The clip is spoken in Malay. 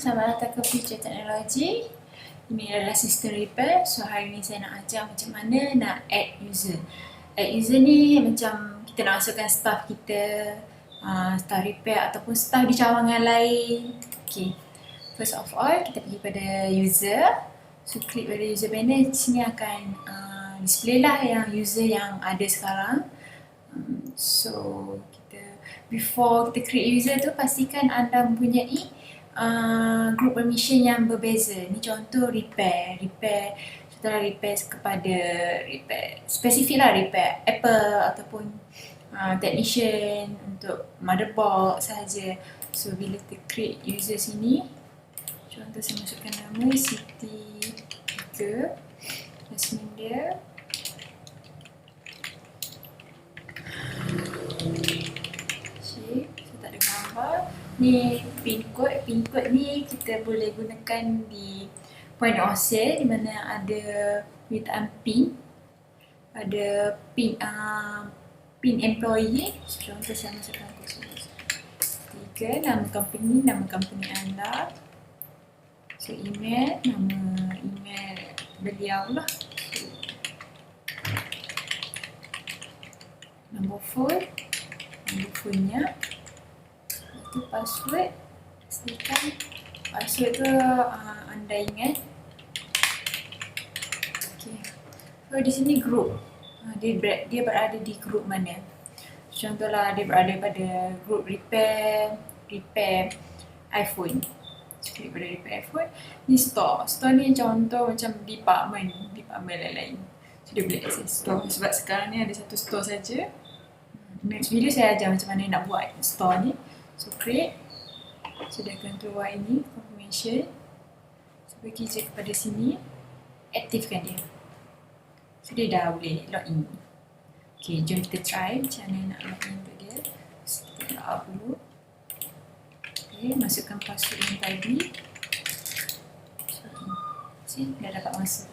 Selamat datang ke Future Teknologi. Ini adalah sistem repair. So hari ni saya nak ajar macam mana nak add user. Add user ni macam kita nak masukkan staff kita, staff repair ataupun staff di cawangan lain. Okay. First of all, kita pergi pada user. So klik pada user panel. Di sini akan display lah yang user yang ada sekarang. So before kita create user tu, pastikan anda mempunyai group permission yang berbeza. Ni contoh repair. Setelah repair kepada spesifik lah, repair Apple ataupun technician untuk motherboard sahaja. So bila kita create user sini, contoh saya masukkan nama Siti 3, last name dia. Saya tak ada gambar. Ni pin code. Pin code ni kita boleh gunakan di point of sale di mana ada permintaan pin. Ada pin employee. Contoh saya masukkan 03, nama company anda. So email, nama email beliau lah. Nombor phone-nya. Itu password. Pastikan password tu anda ingat. Okay. So di sini group. Dia berada di group mana? Contohlah dia berada pada group repair iPhone. Klik pada repair iPhone. Ni store. Store ni contoh macam department lain-lain. So dia boleh access store. Sebab sekarang ni ada satu store saja. Next video saya ajar macam mana nak buat store ni. So create. So dia akan keluar ini confirmation. So bagi je kepada sini, aktifkan dia. So dia dah boleh login. Okay, jom kita try macam mana nak login untuk dia. So kita nak upload. Okay, masukkan password yang tadi. So dah dapat masuk.